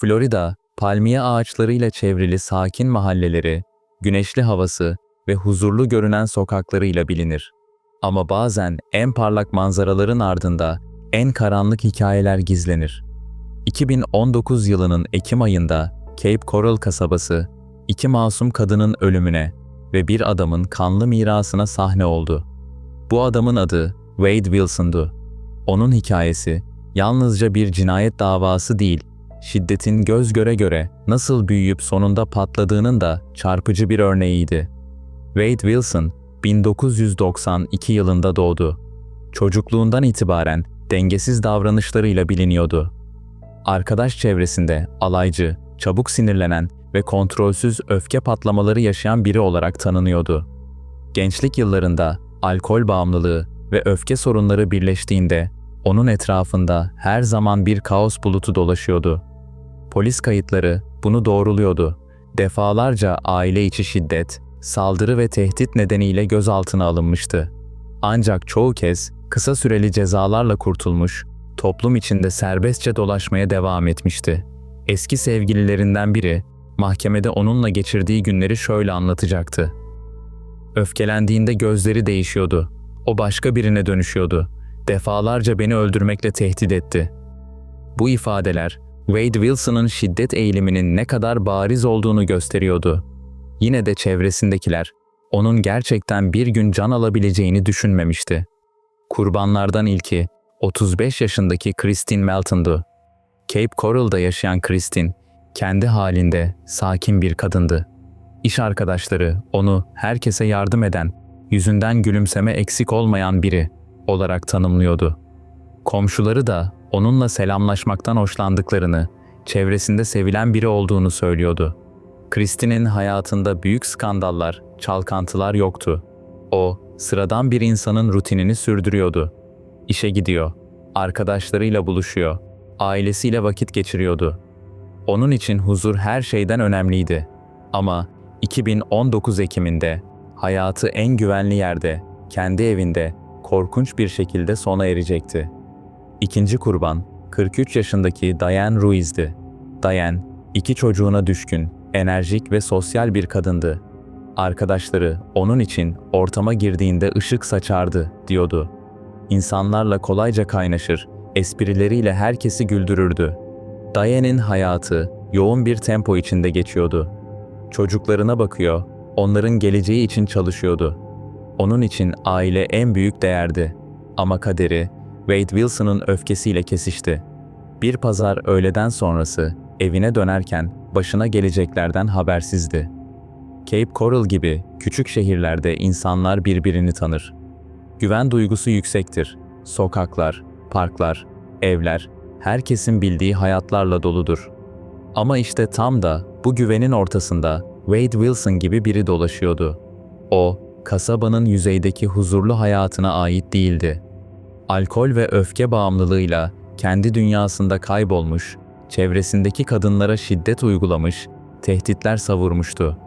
Florida, palmiye ağaçlarıyla çevrili sakin mahalleleri, güneşli havası ve huzurlu görünen sokaklarıyla bilinir. Ama bazen en parlak manzaraların ardında en karanlık hikayeler gizlenir. 2019 yılının Ekim ayında Cape Coral kasabası, iki masum kadının ölümüne ve bir adamın kanlı mirasına sahne oldu. Bu adamın adı Wade Wilson'du. Onun hikayesi yalnızca bir cinayet davası değil, şiddetin göz göre göre nasıl büyüyüp sonunda patladığının da çarpıcı bir örneğiydi. Wade Wilson, 1992 yılında doğdu. Çocukluğundan itibaren dengesiz davranışlarıyla biliniyordu. Arkadaş çevresinde alaycı, çabuk sinirlenen ve kontrolsüz öfke patlamaları yaşayan biri olarak tanınıyordu. Gençlik yıllarında alkol bağımlılığı ve öfke sorunları birleştiğinde onun etrafında her zaman bir kaos bulutu dolaşıyordu. Polis kayıtları bunu doğruluyordu. Defalarca aile içi şiddet, saldırı ve tehdit nedeniyle gözaltına alınmıştı. Ancak çoğu kez kısa süreli cezalarla kurtulmuş, toplum içinde serbestçe dolaşmaya devam etmişti. Eski sevgililerinden biri, mahkemede onunla geçirdiği günleri şöyle anlatacaktı. Öfkelendiğinde gözleri değişiyordu. O başka birine dönüşüyordu. Defalarca beni öldürmekle tehdit etti. Bu ifadeler, Wade Wilson'ın şiddet eğiliminin ne kadar bariz olduğunu gösteriyordu. Yine de çevresindekiler, onun gerçekten bir gün can alabileceğini düşünmemişti. Kurbanlardan ilki, 35 yaşındaki Christine Melton'du. Cape Coral'da yaşayan Christine, kendi halinde sakin bir kadındı. İş arkadaşları onu herkese yardım eden, yüzünden gülümseme eksik olmayan biri olarak tanımlıyordu. Komşuları da onunla selamlaşmaktan hoşlandıklarını, çevresinde sevilen biri olduğunu söylüyordu. Christine'in hayatında büyük skandallar, çalkantılar yoktu. O, sıradan bir insanın rutinini sürdürüyordu. İşe gidiyor, arkadaşlarıyla buluşuyor, ailesiyle vakit geçiriyordu. Onun için huzur her şeyden önemliydi. Ama 2019 Ekim'inde hayatı en güvenli yerde, kendi evinde korkunç bir şekilde sona erecekti. İkinci kurban 43 yaşındaki Diane Ruiz'di. Diane, iki çocuğuna düşkün, enerjik ve sosyal bir kadındı. Arkadaşları onun için ortama girdiğinde ışık saçardı, diyordu. İnsanlarla kolayca kaynaşır, esprileriyle herkesi güldürürdü. Diane'in hayatı yoğun bir tempo içinde geçiyordu. Çocuklarına bakıyor, onların geleceği için çalışıyordu. Onun için aile en büyük değerdi. Ama kaderi, Wade Wilson'ın öfkesiyle kesişti. Bir pazar öğleden sonrası evine dönerken başına geleceklerden habersizdi. Cape Coral gibi küçük şehirlerde insanlar birbirini tanır. Güven duygusu yüksektir. Sokaklar, parklar, evler, herkesin bildiği hayatlarla doludur. Ama işte tam da bu güvenin ortasında Wade Wilson gibi biri dolaşıyordu. O, kasabanın yüzeydeki huzurlu hayatına ait değildi. Alkol ve öfke bağımlılığıyla kendi dünyasında kaybolmuş, çevresindeki kadınlara şiddet uygulamış, tehditler savurmuştu.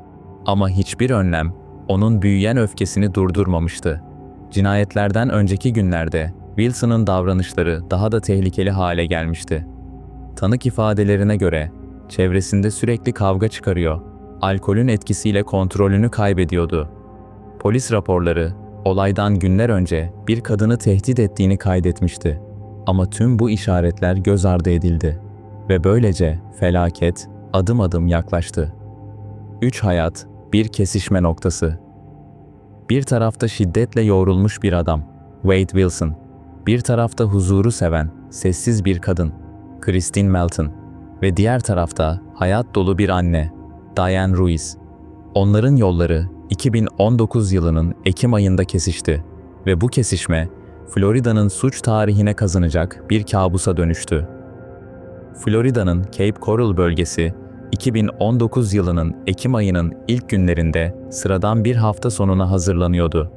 Ama hiçbir önlem onun büyüyen öfkesini durdurmamıştı. Cinayetlerden önceki günlerde Wilson'ın davranışları daha da tehlikeli hale gelmişti. Tanık ifadelerine göre çevresinde sürekli kavga çıkarıyor, alkolün etkisiyle kontrolünü kaybediyordu. Polis raporları olaydan günler önce bir kadını tehdit ettiğini kaydetmişti. Ama tüm bu işaretler göz ardı edildi ve böylece felaket adım adım yaklaştı. 3 hayat, bir kesişme noktası. Bir tarafta şiddetle yoğrulmuş bir adam, Wade Wilson. Bir tarafta huzuru seven, sessiz bir kadın, Christine Melton. Ve diğer tarafta hayat dolu bir anne, Diane Ruiz. Onların yolları 2019 yılının Ekim ayında kesişti ve bu kesişme Florida'nın suç tarihine kazanacak bir kabusa dönüştü. Florida'nın Cape Coral bölgesi 2019 yılının Ekim ayının ilk günlerinde sıradan bir hafta sonuna hazırlanıyordu.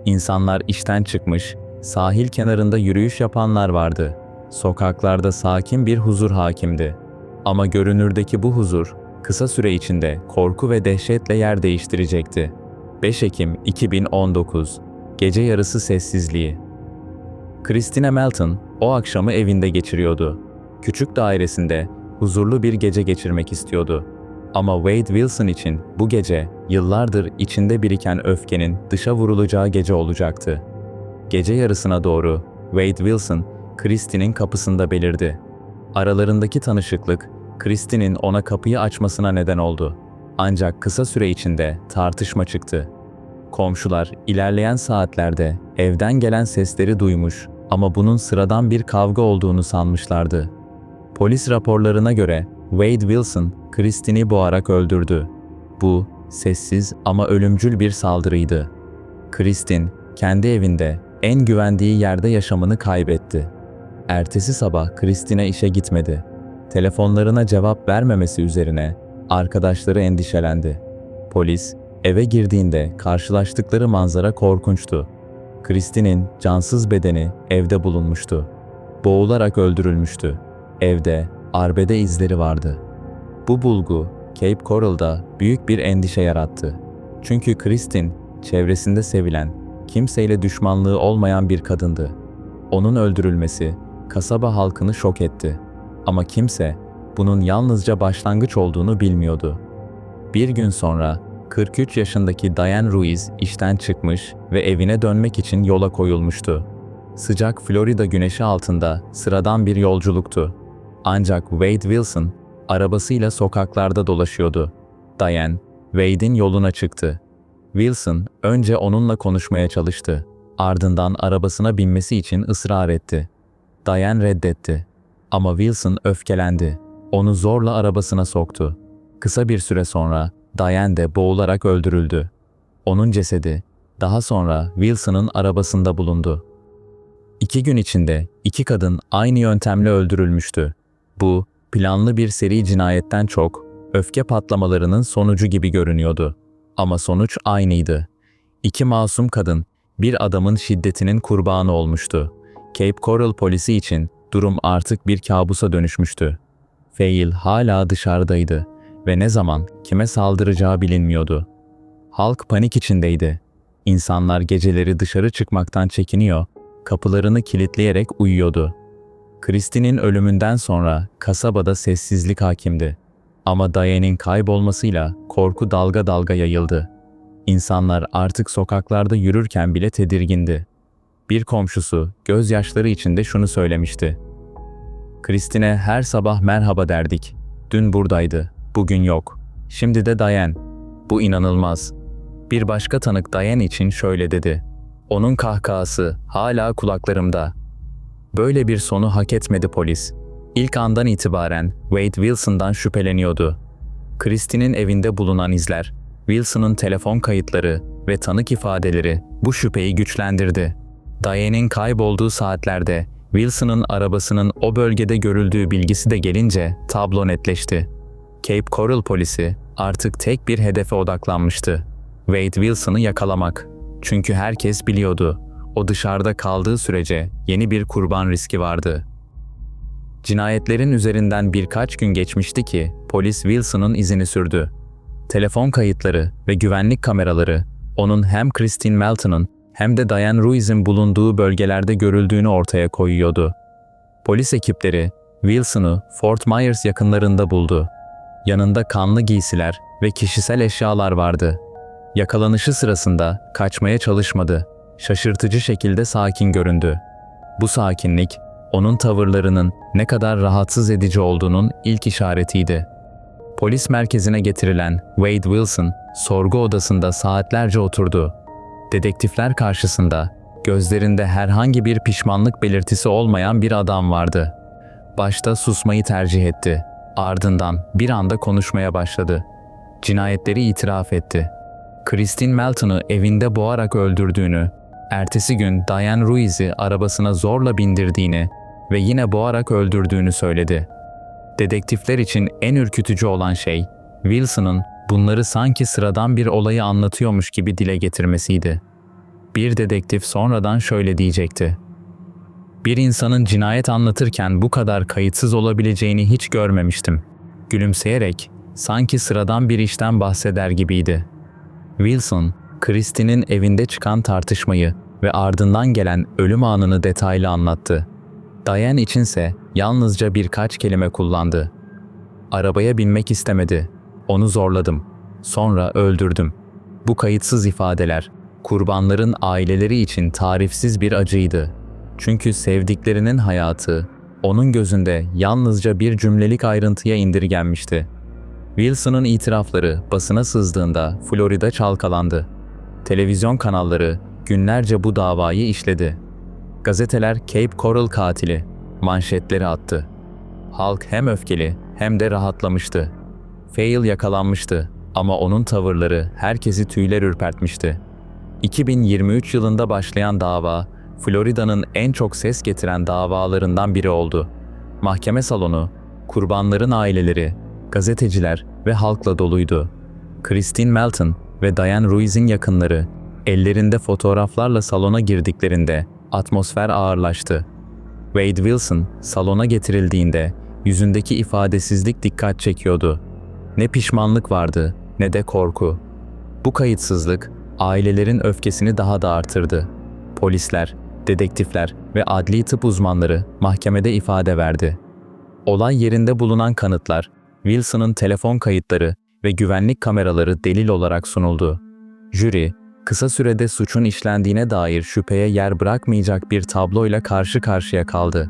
İnsanlar işten çıkmış, sahil kenarında yürüyüş yapanlar vardı. Sokaklarda sakin bir huzur hakimdi. Ama görünürdeki bu huzur, kısa süre içinde korku ve dehşetle yer değiştirecekti. 5 Ekim 2019, gece yarısı sessizliği. Christine Melton o akşamı evinde geçiriyordu. Küçük dairesinde huzurlu bir gece geçirmek istiyordu. Ama Wade Wilson için bu gece, yıllardır içinde biriken öfkenin dışa vurulacağı gece olacaktı. Gece yarısına doğru Wade Wilson, Christie'nin kapısında belirdi. Aralarındaki tanışıklık, Christie'nin ona kapıyı açmasına neden oldu. Ancak kısa süre içinde tartışma çıktı. Komşular ilerleyen saatlerde evden gelen sesleri duymuş ama bunun sıradan bir kavga olduğunu sanmışlardı. Polis raporlarına göre Wade Wilson, Christie'ni boğarak öldürdü. Bu, sessiz ama ölümcül bir saldırıydı. Christine, kendi evinde, en güvendiği yerde yaşamını kaybetti. Ertesi sabah Christine işe gitmedi. Telefonlarına cevap vermemesi üzerine arkadaşları endişelendi. Polis, eve girdiğinde karşılaştıkları manzara korkunçtu. Christine'in cansız bedeni evde bulunmuştu. Boğularak öldürülmüştü. Evde arbede izleri vardı. Bu bulgu, Cape Coral'da büyük bir endişe yarattı. Çünkü Christine, çevresinde sevilen, kimseyle düşmanlığı olmayan bir kadındı. Onun öldürülmesi, kasaba halkını şok etti. Ama kimse, bunun yalnızca başlangıç olduğunu bilmiyordu. Bir gün sonra, 43 yaşındaki Diane Ruiz işten çıkmış ve evine dönmek için yola koyulmuştu. Sıcak Florida güneşi altında sıradan bir yolculuktu. Ancak Wade Wilson, arabasıyla sokaklarda dolaşıyordu. Diane, Wade'in yoluna çıktı. Wilson, önce onunla konuşmaya çalıştı. Ardından arabasına binmesi için ısrar etti. Diane reddetti. Ama Wilson öfkelendi. Onu zorla arabasına soktu. Kısa bir süre sonra Diane de boğularak öldürüldü. Onun cesedi daha sonra Wilson'ın arabasında bulundu. 2 gün içinde 2 kadın aynı yöntemle öldürülmüştü. Bu, planlı bir seri cinayetten çok, öfke patlamalarının sonucu gibi görünüyordu. Ama sonuç aynıydı. 2 masum kadın, bir adamın şiddetinin kurbanı olmuştu. Cape Coral polisi için durum artık bir kabusa dönüşmüştü. Fail hala dışarıdaydı ve ne zaman kime saldıracağı bilinmiyordu. Halk panik içindeydi. İnsanlar geceleri dışarı çıkmaktan çekiniyor, kapılarını kilitleyerek uyuyordu. Christie'nin ölümünden sonra kasabada sessizlik hakimdi. Ama Diane'in kaybolmasıyla korku dalga dalga yayıldı. İnsanlar artık sokaklarda yürürken bile tedirgindi. Bir komşusu gözyaşları içinde şunu söylemişti. Christie'ne her sabah merhaba derdik. Dün buradaydı, bugün yok. Şimdi de Diane. Bu inanılmaz. Bir başka tanık Diane için şöyle dedi. Onun kahkahası hala kulaklarımda. Böyle bir sonu hak etmedi polis. İlk andan itibaren Wade Wilson'dan şüpheleniyordu. Christie'nin evinde bulunan izler, Wilson'ın telefon kayıtları ve tanık ifadeleri bu şüpheyi güçlendirdi. Diane'in kaybolduğu saatlerde Wilson'ın arabasının o bölgede görüldüğü bilgisi de gelince tablo netleşti. Cape Coral polisi artık tek bir hedefe odaklanmıştı. Wade Wilson'ı yakalamak. Çünkü herkes biliyordu, o dışarıda kaldığı sürece yeni bir kurban riski vardı. Cinayetlerin üzerinden birkaç gün geçmişti ki polis Wilson'ın izini sürdü. Telefon kayıtları ve güvenlik kameraları onun hem Christine Melton'un hem de Diane Ruiz'in bulunduğu bölgelerde görüldüğünü ortaya koyuyordu. Polis ekipleri Wilson'u Fort Myers yakınlarında buldu. Yanında kanlı giysiler ve kişisel eşyalar vardı. Yakalanışı sırasında kaçmaya çalışmadı. Şaşırtıcı şekilde sakin göründü. Bu sakinlik, onun tavırlarının ne kadar rahatsız edici olduğunun ilk işaretiydi. Polis merkezine getirilen Wade Wilson, sorgu odasında saatlerce oturdu. Dedektifler karşısında, gözlerinde herhangi bir pişmanlık belirtisi olmayan bir adam vardı. Başta susmayı tercih etti. Ardından bir anda konuşmaya başladı. Cinayetleri itiraf etti. Christine Melton'u evinde boğarak öldürdüğünü, ertesi gün Diane Ruiz'i arabasına zorla bindirdiğini ve yine boğarak öldürdüğünü söyledi. Dedektifler için en ürkütücü olan şey, Wilson'ın bunları sanki sıradan bir olayı anlatıyormuş gibi dile getirmesiydi. Bir dedektif sonradan şöyle diyecekti. Bir insanın cinayet anlatırken bu kadar kayıtsız olabileceğini hiç görmemiştim. Gülümseyerek, sanki sıradan bir işten bahseder gibiydi. Wilson, Christie'nin evinde çıkan tartışmayı ve ardından gelen ölüm anını detaylı anlattı. Diane içinse yalnızca birkaç kelime kullandı. Arabaya binmek istemedi. Onu zorladım. Sonra öldürdüm. Bu kayıtsız ifadeler, kurbanların aileleri için tarifsiz bir acıydı. Çünkü sevdiklerinin hayatı, onun gözünde yalnızca bir cümlelik ayrıntıya indirgenmişti. Wilson'ın itirafları basına sızdığında Florida çalkalandı. Televizyon kanalları günlerce bu davayı işledi. Gazeteler Cape Coral katili manşetleri attı. Halk hem öfkeli hem de rahatlamıştı. Fail yakalanmıştı ama onun tavırları herkesi tüyler ürpertmişti. 2023 yılında başlayan dava, Florida'nın en çok ses getiren davalarından biri oldu. Mahkeme salonu, kurbanların aileleri, gazeteciler ve halkla doluydu. Christine Melton ve Diane Ruiz'in yakınları, ellerinde fotoğraflarla salona girdiklerinde atmosfer ağırlaştı. Wade Wilson salona getirildiğinde yüzündeki ifadesizlik dikkat çekiyordu. Ne pişmanlık vardı ne de korku. Bu kayıtsızlık ailelerin öfkesini daha da artırdı. Polisler, dedektifler ve adli tıp uzmanları mahkemede ifade verdi. Olay yerinde bulunan kanıtlar, Wilson'ın telefon kayıtları ve güvenlik kameraları delil olarak sunuldu. Jüri, kısa sürede suçun işlendiğine dair şüpheye yer bırakmayacak bir tabloyla karşı karşıya kaldı.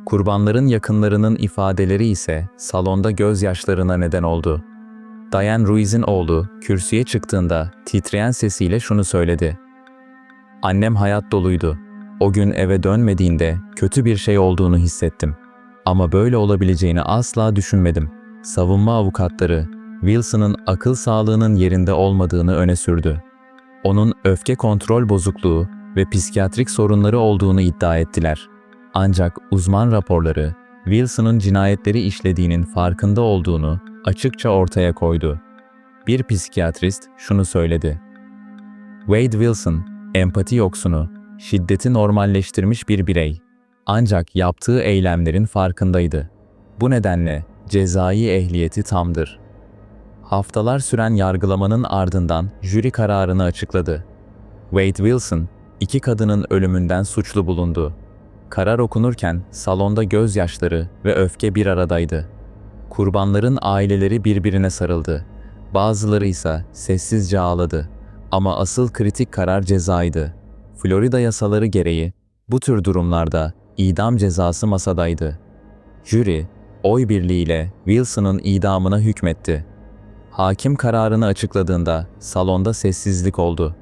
Kurbanların yakınlarının ifadeleri ise salonda gözyaşlarına neden oldu. Diane Ruiz'in oğlu kürsüye çıktığında titreyen sesiyle şunu söyledi. "Annem hayat doluydu. O gün eve dönmediğinde kötü bir şey olduğunu hissettim. Ama böyle olabileceğini asla düşünmedim." Savunma avukatları, Wilson'ın akıl sağlığının yerinde olmadığını öne sürdü. Onun öfke kontrol bozukluğu ve psikiyatrik sorunları olduğunu iddia ettiler. Ancak uzman raporları, Wilson'ın cinayetleri işlediğinin farkında olduğunu açıkça ortaya koydu. Bir psikiyatrist şunu söyledi. Wade Wilson, empati yoksunu, şiddeti normalleştirmiş bir birey. Ancak yaptığı eylemlerin farkındaydı. Bu nedenle cezai ehliyeti tamdır. Haftalar süren yargılamanın ardından jüri kararını açıkladı. Wade Wilson, 2 kadının ölümünden suçlu bulundu. Karar okunurken salonda gözyaşları ve öfke bir aradaydı. Kurbanların aileleri birbirine sarıldı. Bazıları ise sessizce ağladı. Ama asıl kritik karar cezaydı. Florida yasaları gereği bu tür durumlarda idam cezası masadaydı. Jüri, oy birliğiyle Wilson'ın idamına hükmetti. Hakim kararını açıkladığında salonda sessizlik oldu.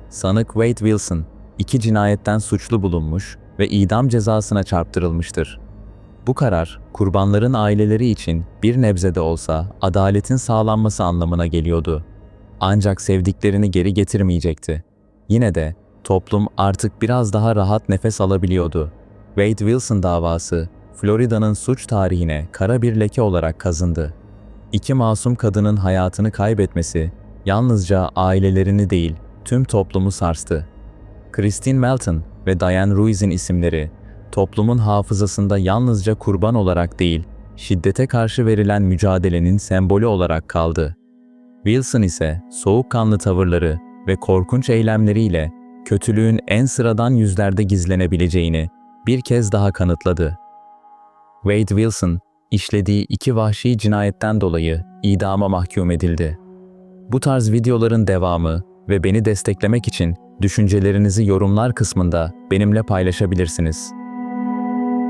Sanık Wade Wilson, 2 cinayetten suçlu bulunmuş ve idam cezasına çarptırılmıştır. Bu karar, kurbanların aileleri için bir nebze de olsa adaletin sağlanması anlamına geliyordu. Ancak sevdiklerini geri getirmeyecekti. Yine de toplum artık biraz daha rahat nefes alabiliyordu. Wade Wilson davası, Florida'nın suç tarihine kara bir leke olarak kazındı. 2 masum kadının hayatını kaybetmesi, yalnızca ailelerini değil, tüm toplumu sarstı. Christine Melton ve Diane Ruiz'in isimleri, toplumun hafızasında yalnızca kurban olarak değil, şiddete karşı verilen mücadelenin sembolü olarak kaldı. Wilson ise soğukkanlı tavırları ve korkunç eylemleriyle kötülüğün en sıradan yüzlerde gizlenebileceğini bir kez daha kanıtladı. Wade Wilson, işlediği 2 vahşi cinayetten dolayı idama mahkum edildi. Bu tarz videoların devamı ve beni desteklemek için düşüncelerinizi yorumlar kısmında benimle paylaşabilirsiniz.